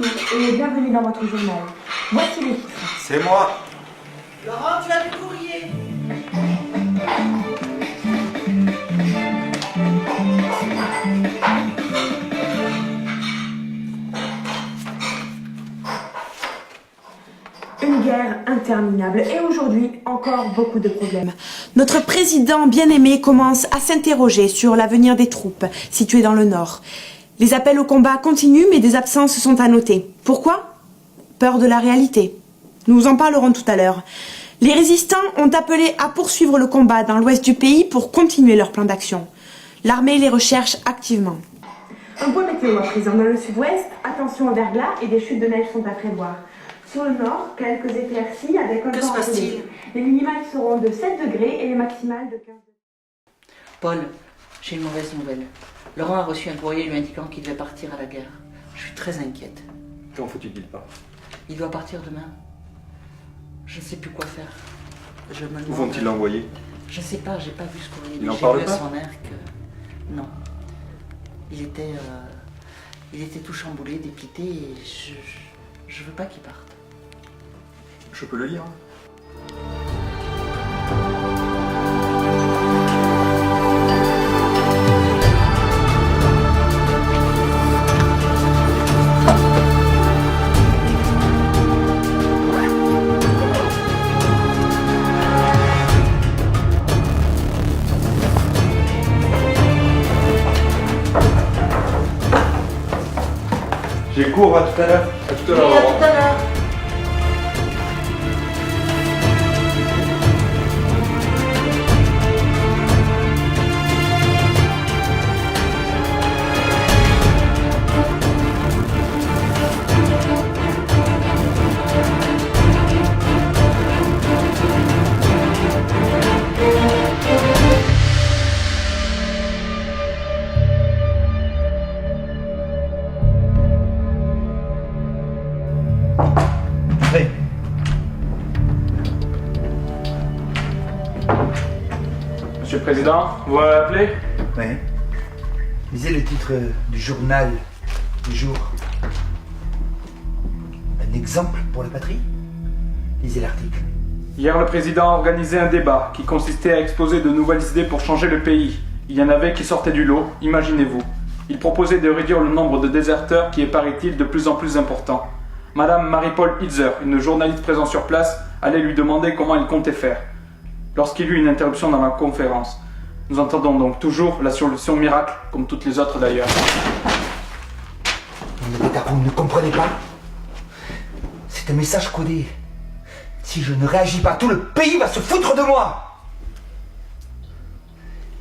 Bonjour et bienvenue dans votre journal. Voici les titres. C'est moi. Laurent, tu as du courrier. Une guerre interminable et aujourd'hui encore beaucoup de problèmes. Notre président bien-aimé commence à s'interroger sur l'avenir des troupes situées dans le nord. Les appels au combat continuent mais des absences sont à noter. Pourquoi ? Peur de la réalité. Nous en parlerons tout à l'heure. Les résistants ont appelé à poursuivre le combat dans l'ouest du pays pour continuer leur plan d'action. L'armée les recherche activement. Un point météo à présent dans le sud-ouest. Attention au verglas et des chutes de neige sont à prévoir. Sur le nord, quelques éclaircies avec un Que temps se passe-t-il ? appelé. Les minimales seront de 7 degrés et les maximales de 15 degrés. Paul, j'ai une mauvaise nouvelle. Laurent a reçu un courrier lui indiquant qu'il devait partir à la guerre. Je suis très inquiète. Quand faut-il pas? Il doit partir demain. Je ne sais plus quoi faire. Je me Où demande... vont-ils l'envoyer? Je sais pas, j'ai pas vu ce courrier. Il en J'ai parle vu à pas son air que... Non. Il était tout chamboulé, dépité et je veux pas qu'il parte. Je peux le lire. J'ai cours, à tout à l'heure. À tout à l'heure. Et à tout à l'heure. Oui. Monsieur le Président, vous m'avez appelé? Oui. Lisez le titre du journal du jour. Un exemple pour la patrie? Lisez l'article. Hier, le Président a organisé un débat qui consistait à exposer de nouvelles idées pour changer le pays. Il y en avait qui sortaient du lot, imaginez-vous. Il proposait de réduire le nombre de déserteurs qui est, paraît-il, de plus en plus important. Madame Marie-Paul Hitzer, une journaliste présente sur place, allait lui demander comment il comptait faire. Lorsqu'il y eut une interruption dans la conférence. Nous entendons donc toujours la solution miracle, comme toutes les autres d'ailleurs. Vous ne comprenez pas? C'est un message codé. Si je ne réagis pas, tout le pays va se foutre de moi.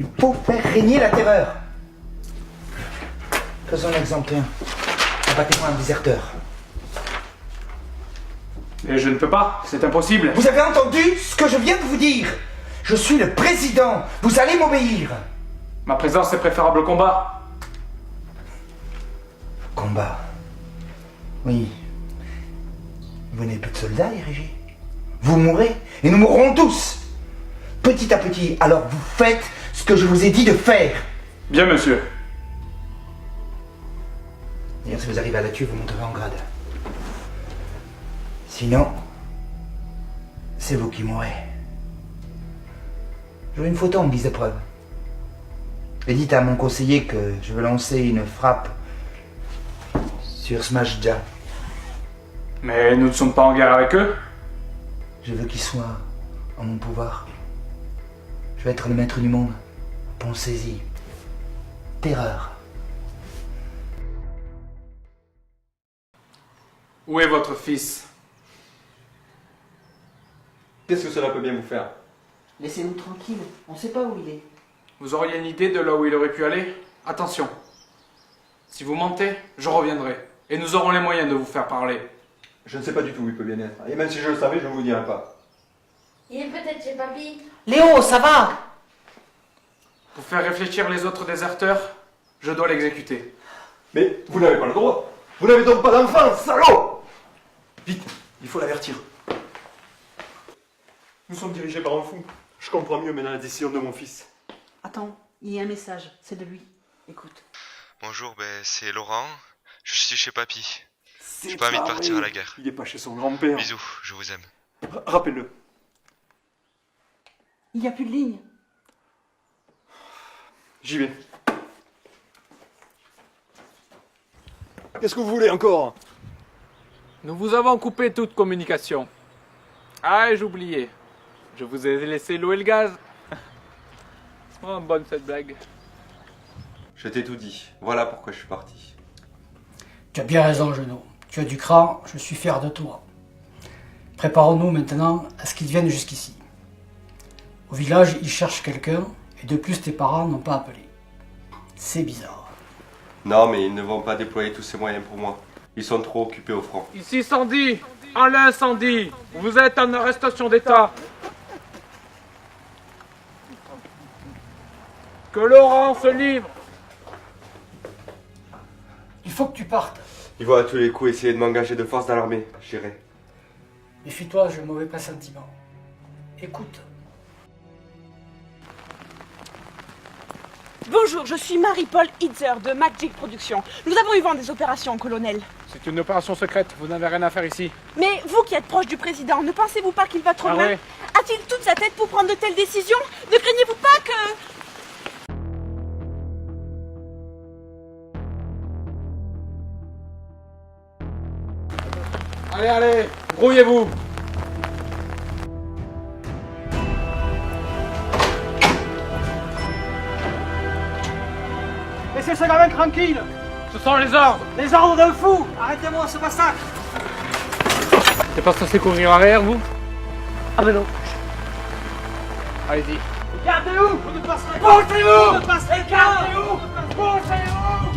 Il faut faire régner la terreur. Faisons l'exemple 1. Abattez-moi un déserteur. Mais je ne peux pas, c'est impossible. Vous avez entendu ce que je viens de vous dire? Je suis le président. Vous allez m'obéir. Ma présence est préférable au combat. Combat. Oui. Vous n'avez plus de soldats érigés. Vous mourrez et nous mourrons tous. Petit à petit. Alors vous faites ce que je vous ai dit de faire. Bien, monsieur. D'ailleurs, si vous arrivez à la tuer, vous monterez en grade. Sinon, c'est vous qui mourrez. Je veux une photo en guise de preuve. Et dites à mon conseiller que je veux lancer une frappe sur Smashja. Mais nous ne sommes pas en guerre avec eux. Je veux qu'il soit en mon pouvoir. Je veux être le maître du monde. Pensez-y. Terreur. Où est votre fils? Qu'est-ce que cela peut bien vous faire? Laissez-nous tranquilles, on sait pas où il est. Vous auriez une idée de là où il aurait pu aller? Attention. Si vous mentez, je reviendrai. Et nous aurons les moyens de vous faire parler. Je ne sais pas du tout où il peut bien être. Et même si je le savais, je ne vous dirais pas. Il est peut-être chez papy. Léo, ça va? Pour faire réfléchir les autres déserteurs, je dois l'exécuter. Mais vous n'avez pas le droit. Vous n'avez donc pas d'enfant, salaud! Vite, il faut l'avertir. Nous sommes dirigés par un fou. Je comprends mieux maintenant la décision de mon fils. Attends, il y a un message, c'est de lui. Écoute. Bonjour, c'est Laurent. Je suis chez papy. C'est J'ai pas envie de vrai. partir à la guerre. Il est pas chez son grand-père. Bisous, je vous aime. Rappelle-le. Il n'y a plus de ligne. J'y vais. Qu'est-ce que vous voulez encore? Nous vous avons coupé toute communication. Ah, et j'oubliais. Je vous ai laissé l'eau et le gaz. Oh, bonne cette blague. Je t'ai tout dit. Voilà pourquoi je suis parti. Tu as bien raison, Genot. Tu as du cran, je suis fier de toi. Préparons-nous maintenant à ce qu'ils viennent jusqu'ici. Au village, ils cherchent quelqu'un, et de plus tes parents n'ont pas appelé. C'est bizarre. Non, mais ils ne vont pas déployer tous ces moyens pour moi. Ils sont trop occupés au front. Ici Sandy, Alain Sandy. Vous êtes en arrestation d'état. Que Laurent se livre. Il faut que tu partes. Ils vont à tous les coups essayer de m'engager de force dans l'armée. J'irai. Méfie-toi, j'ai un mauvais pressentiment. Écoute. Bonjour, je suis Marie-Paul Hitzer de Magic Productions. Nous avons eu vent des opérations, colonel. C'est une opération secrète, vous n'avez rien à faire ici. Mais vous qui êtes proche du président, ne pensez-vous pas qu'il va trop Ah loin? ouais. A-t-il toute sa tête pour prendre de telles décisions? Ne craignez-vous pas que... Allez, allez, brouillez-vous. Laissez ce gamin tranquille. Ce sont les ordres. Les ordres d'un fou. Arrêtez-moi ce massacre. T'es pas censé courir arrière, vous? Ah mais non. Allez-y. Gardez-vous. Vous ne passerez pas. Bougez-vous. Vous ne passerez pas. Gardez-vous. Bougez-vous.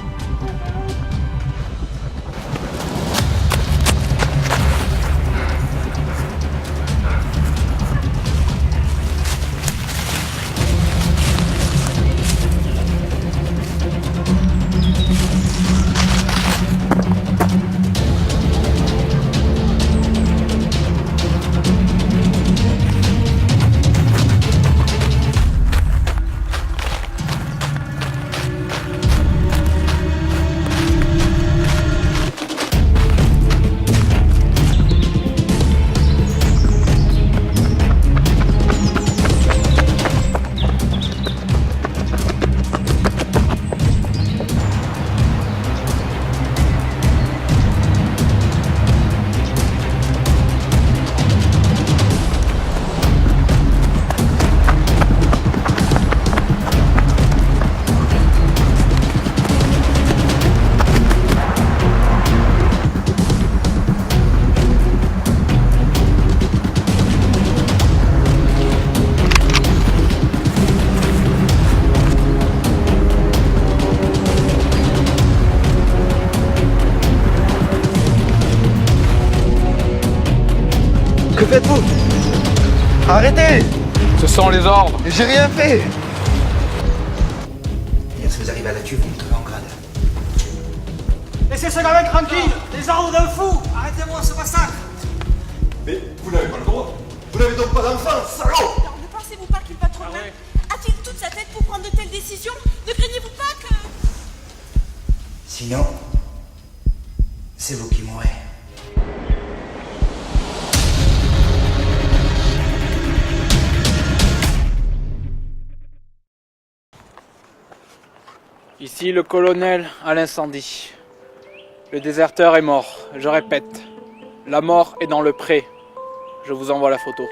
Que faites-vous? Arrêtez! Ce sont les ordres. J'ai rien fait! Bien, si vous arrivez à la tuer, vous monterez en grade. Laissez ce gamin tranquille. Les ordres d'un fou. Arrêtez-moi ce massacre. Mais vous n'avez pas le droit. Vous n'avez donc pas d'enfant, salaud! Alors, ne pensez-vous pas qu'il va trop loin? A-t-il toute sa tête pour prendre de telles décisions? Ne craignez-vous pas que... Sinon, c'est vous qui mourrez. Ici le colonel à l'incendie. Le déserteur est mort, je répète. La mort est dans le pré. Je vous envoie la photo.